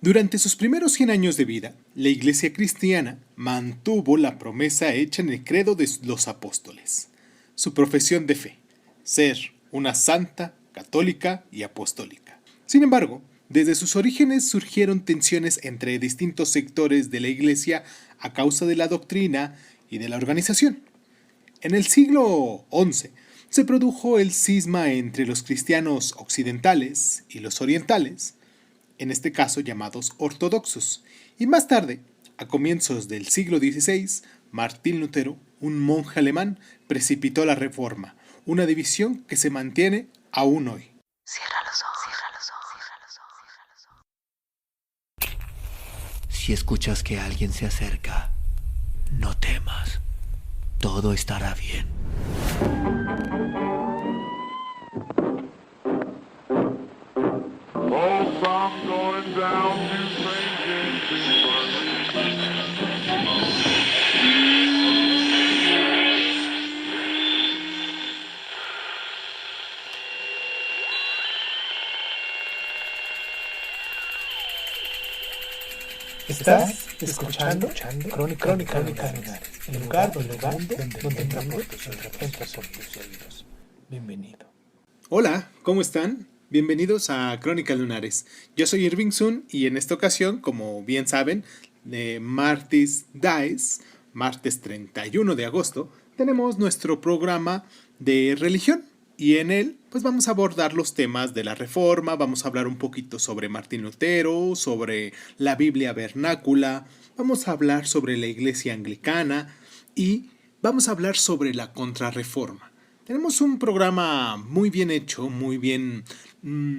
Durante sus primeros 100 años de vida, la Iglesia cristiana mantuvo la promesa hecha en el credo de los apóstoles, su profesión de fe, ser una santa, católica y apostólica. Sin embargo, desde sus orígenes surgieron tensiones entre distintos sectores de la Iglesia a causa de la doctrina y de la organización. En el siglo XI se produjo el cisma entre los cristianos occidentales y los orientales, en este caso llamados ortodoxos, y más tarde, a comienzos del siglo XVI, Martín Lutero, un monje alemán, precipitó la Reforma, una división que se mantiene aún hoy. Cierra los ojos, cierra los ojos, cierra los ojos, cierra los ojos. Si escuchas que alguien se acerca, no temas, todo estará bien. I'm going down to St. James's Estás escuchando Crónica Lunares, el lugar donde entra por tus oídos. Bienvenido. Hola, ¿cómo están? Bienvenidos a Crónica Lunares. Yo soy Irving Sun y en esta ocasión, como bien saben, de Martis Dies, martes 31 de agosto, tenemos nuestro programa de religión. Y en él, pues vamos a abordar los temas de la Reforma, vamos a hablar un poquito sobre Martín Lutero, sobre la Biblia vernácula, vamos a hablar sobre la Iglesia anglicana y vamos a hablar sobre la Contrarreforma. Tenemos un programa muy bien hecho, muy bien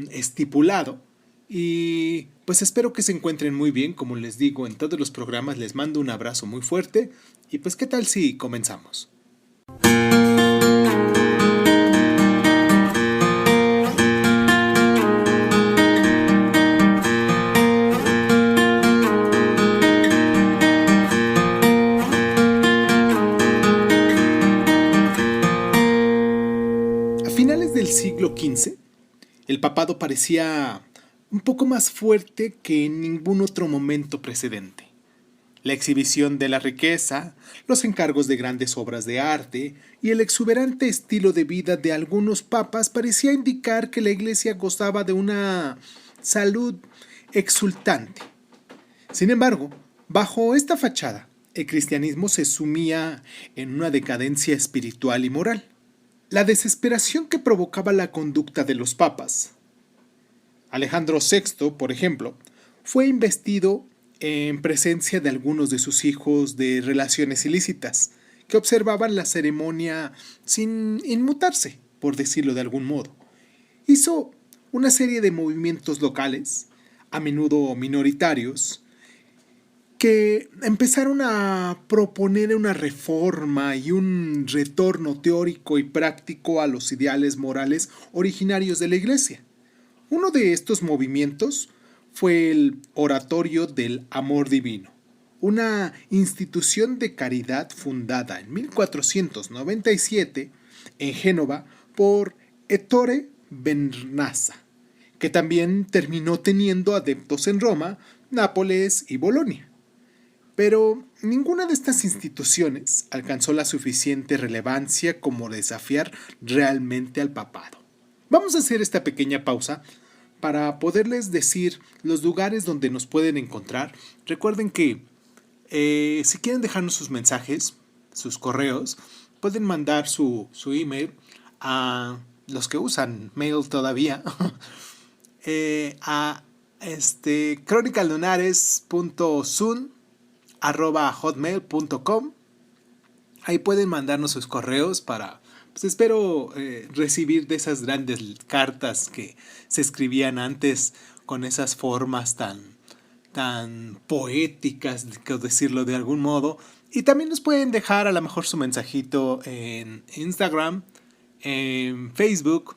estipulado y pues espero que se encuentren muy bien. Como les digo en todos los programas, les mando un abrazo muy fuerte y pues ¿qué tal si comenzamos? Del siglo XV, el papado parecía un poco más fuerte que en ningún otro momento precedente. La exhibición de la riqueza, los encargos de grandes obras de arte y el exuberante estilo de vida de algunos papas parecía indicar que la Iglesia gozaba de una salud exultante. Sin embargo, bajo esta fachada, el cristianismo se sumía en una decadencia espiritual y moral. La desesperación que provocaba la conducta de los papas. Alejandro VI, por ejemplo, fue investido en presencia de algunos de sus hijos de relaciones ilícitas, que observaban la ceremonia sin inmutarse, por decirlo de algún modo. Hizo una serie de movimientos locales, a menudo minoritarios, que empezaron a proponer una reforma y un retorno teórico y práctico a los ideales morales originarios de la Iglesia. Uno de estos movimientos fue el Oratorio del Amor Divino, una institución de caridad fundada en 1497 en Génova por Ettore Bernazza, que también terminó teniendo adeptos en Roma, Nápoles y Bolonia. Pero ninguna de estas instituciones alcanzó la suficiente relevancia como desafiar realmente al papado. Vamos a hacer esta pequeña pausa para poderles decir los lugares donde nos pueden encontrar. Recuerden que si quieren dejarnos sus mensajes, sus correos, pueden mandar su email a los que usan mail todavía a cronicalunares.sun@hotmail.com. Ahí pueden mandarnos sus correos para, pues espero recibir de esas grandes cartas que se escribían antes con esas formas tan poéticas, por decirlo de algún modo. Y también nos pueden dejar a lo mejor su mensajito en Instagram, en Facebook,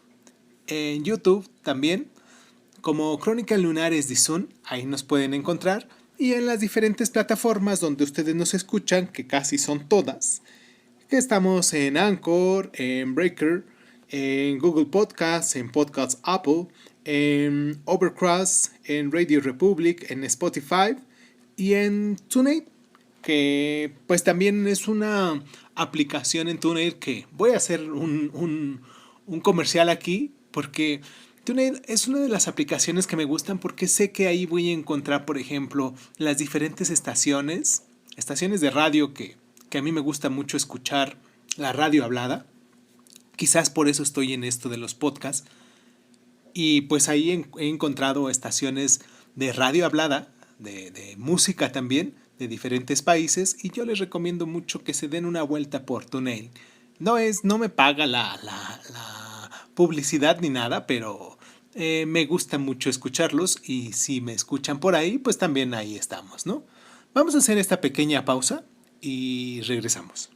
en YouTube también, como Crónica Lunares de Sun. Ahí nos pueden encontrar. Y en las diferentes plataformas donde ustedes nos escuchan, que casi son todas, que estamos en Anchor, en Breaker, en Google Podcasts, en Podcasts Apple, en Overcast, en Radio Republic, en Spotify y en TuneIn, que pues también es una aplicación en TuneIn que voy a hacer un comercial aquí, porque TuneIn es una de las aplicaciones que me gustan porque sé que ahí voy a encontrar, por ejemplo, las diferentes estaciones de radio que a mí me gusta mucho escuchar, la radio hablada. Quizás por eso estoy en esto de los podcasts. Y pues ahí he encontrado estaciones de radio hablada, de música también, de diferentes países, y yo les recomiendo mucho que se den una vuelta por TuneIn. No me paga la publicidad ni nada, pero me gusta mucho escucharlos, y si me escuchan por ahí, pues también ahí estamos, ¿no? Vamos a hacer esta pequeña pausa y regresamos.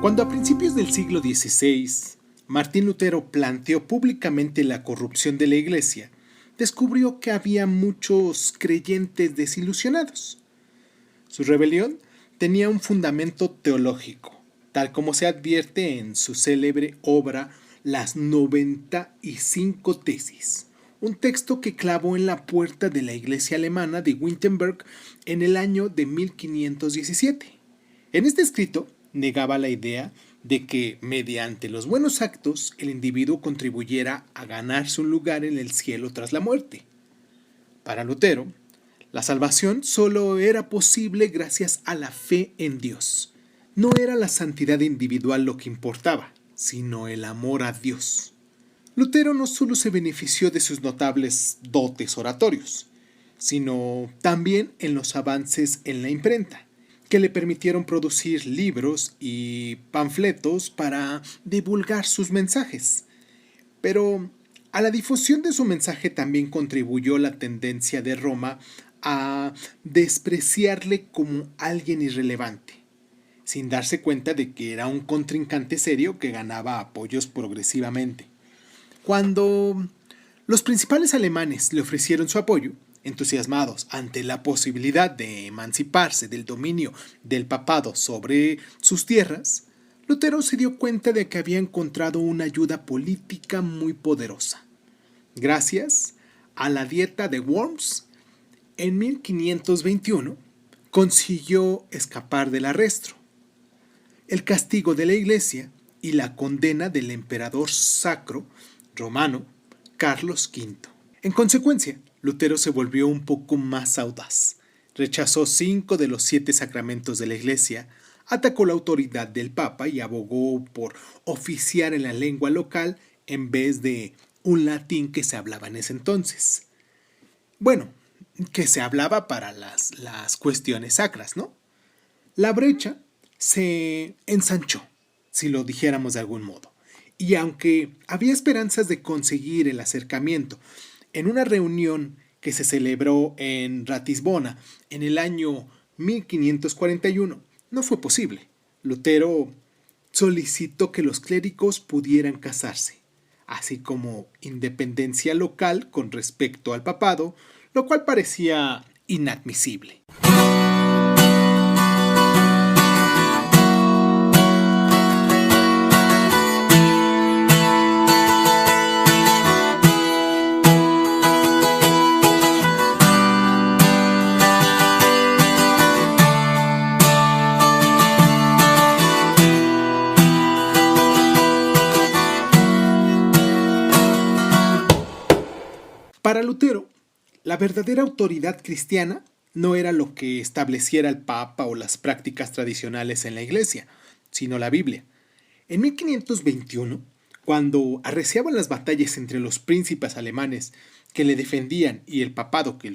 Cuando a principios del siglo XVI, Martín Lutero planteó públicamente la corrupción de la Iglesia, descubrió que había muchos creyentes desilusionados. Su rebelión tenía un fundamento teológico, tal como se advierte en su célebre obra Las 95 Tesis, un texto que clavó en la puerta de la Iglesia alemana de Wittenberg en el año de 1517. En este escrito, negaba la idea de que mediante los buenos actos el individuo contribuyera a ganarse un lugar en el cielo tras la muerte. Para Lutero, la salvación solo era posible gracias a la fe en Dios. No era la santidad individual lo que importaba, sino el amor a Dios. Lutero no solo se benefició de sus notables dotes oratorios, sino también en los avances en la imprenta, que le permitieron producir libros y panfletos para divulgar sus mensajes. Pero a la difusión de su mensaje también contribuyó la tendencia de Roma a despreciarle como alguien irrelevante, sin darse cuenta de que era un contrincante serio que ganaba apoyos progresivamente. Cuando los principales alemanes le ofrecieron su apoyo, entusiasmados ante la posibilidad de emanciparse del dominio del papado sobre sus tierras, Lutero se dio cuenta de que había encontrado una ayuda política muy poderosa. Gracias a la Dieta de Worms, en 1521 consiguió escapar del arresto, el castigo de la Iglesia y la condena del emperador sacro romano Carlos V. En consecuencia, Lutero se volvió un poco más audaz. Rechazó 5 de los 7 sacramentos de la Iglesia, atacó la autoridad del Papa y abogó por oficiar en la lengua local en vez de un latín que se hablaba en ese entonces. Bueno, que se hablaba para las cuestiones sacras, ¿no? La brecha se ensanchó, si lo dijéramos de algún modo. Y aunque había esperanzas de conseguir el acercamiento en una reunión que se celebró en Ratisbona en el año 1541, no fue posible. Lutero solicitó que los clérigos pudieran casarse, así como independencia local con respecto al papado, lo cual parecía inadmisible. Para Lutero, la verdadera autoridad cristiana no era lo que estableciera el Papa o las prácticas tradicionales en la Iglesia, sino la Biblia. En 1521, cuando arreciaban las batallas entre los príncipes alemanes que le defendían y el papado que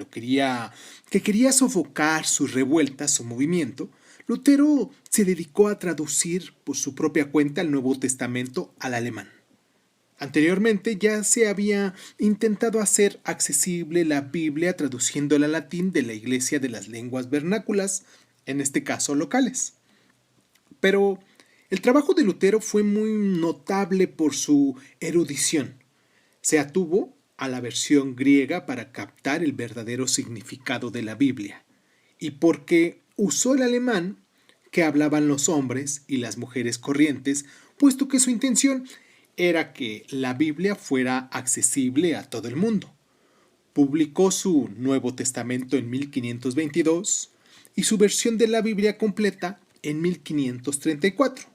quería sofocar sus revueltas, su movimiento, Lutero se dedicó a traducir por su propia cuenta el Nuevo Testamento al alemán. Anteriormente ya se había intentado hacer accesible la Biblia traduciéndola al latín de la Iglesia de las Lenguas Vernáculas, en este caso locales. Pero el trabajo de Lutero fue muy notable por su erudición. Se atuvo a la versión griega para captar el verdadero significado de la Biblia, y porque usó el alemán que hablaban los hombres y las mujeres corrientes, puesto que su intención era que la Biblia fuera accesible a todo el mundo. Publicó su Nuevo Testamento en 1522 y su versión de la Biblia completa en 1534.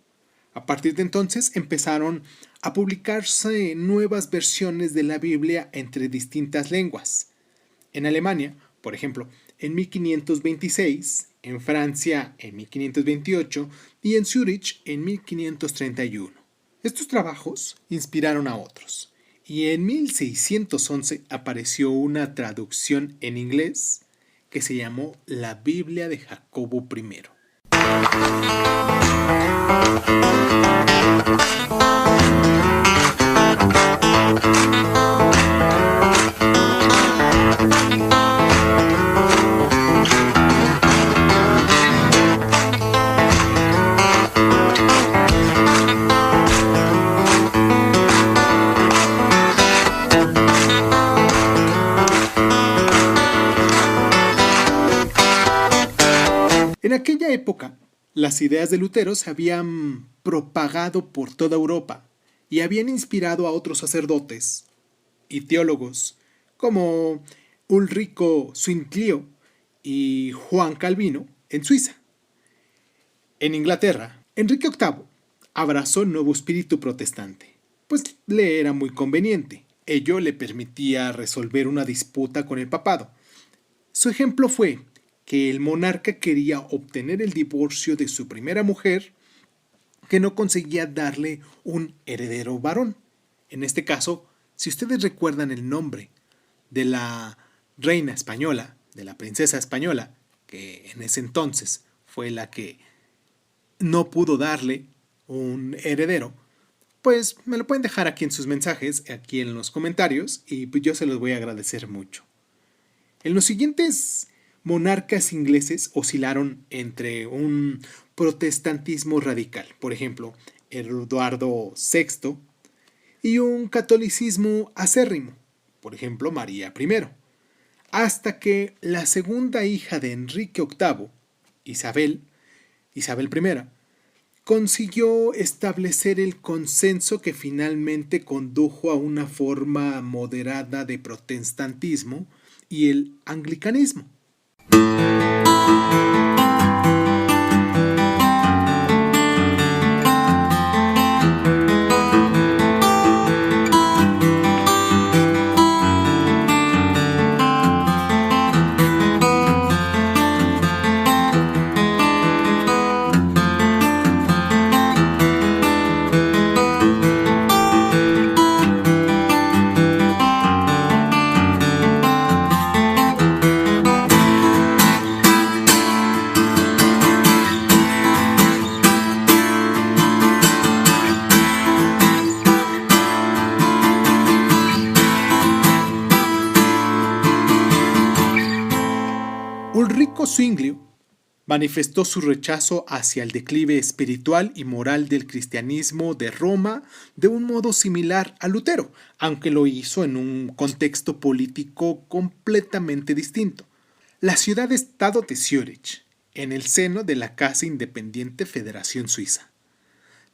A partir de entonces empezaron a publicarse nuevas versiones de la Biblia entre distintas lenguas. En Alemania, por ejemplo, en 1526, en Francia en 1528 y en Zúrich en 1531. Estos trabajos inspiraron a otros, y en 1611 apareció una traducción en inglés que se llamó La Biblia de Jacobo I. En aquella época, las ideas de Lutero se habían propagado por toda Europa y habían inspirado a otros sacerdotes y teólogos como Ulrico Zwinglio y Juan Calvino en Suiza. En Inglaterra, Enrique VIII abrazó el nuevo espíritu protestante, pues le era muy conveniente. Ello le permitía resolver una disputa con el papado. Su ejemplo fue que el monarca quería obtener el divorcio de su primera mujer, que no conseguía darle un heredero varón. En este caso, si ustedes recuerdan el nombre de la reina española, de la princesa española, que en ese entonces fue la que no pudo darle un heredero, pues me lo pueden dejar aquí en sus mensajes, aquí en los comentarios, y pues yo se los voy a agradecer mucho. En los siguientes monarcas ingleses oscilaron entre un protestantismo radical, por ejemplo, Eduardo VI, y un catolicismo acérrimo, por ejemplo, María I, hasta que la segunda hija de Enrique VIII, Isabel I, consiguió establecer el consenso que finalmente condujo a una forma moderada de protestantismo y el anglicanismo. Ulrico Zwinglio manifestó su rechazo hacia el declive espiritual y moral del cristianismo de Roma de un modo similar a Lutero, aunque lo hizo en un contexto político completamente distinto. La ciudad-estado de Zúrich, en el seno de la casi independiente Federación Suiza,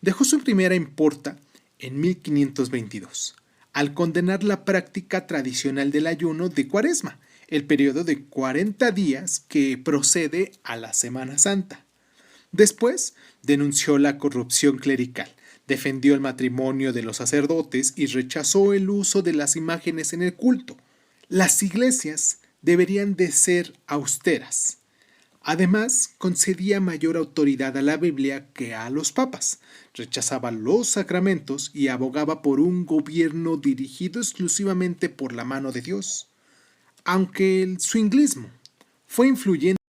dejó su primera importa en 1522, al condenar la práctica tradicional del ayuno de Cuaresma, el periodo de 40 días que procede a la Semana Santa. Después denunció la corrupción clerical, defendió el matrimonio de los sacerdotes y rechazó el uso de las imágenes en el culto. Las iglesias deberían de ser austeras, Además, concedía mayor autoridad a la Biblia que a los papas, rechazaba los sacramentos y abogaba por un gobierno dirigido exclusivamente por la mano de Dios. Aunque el swinglismo fue influyente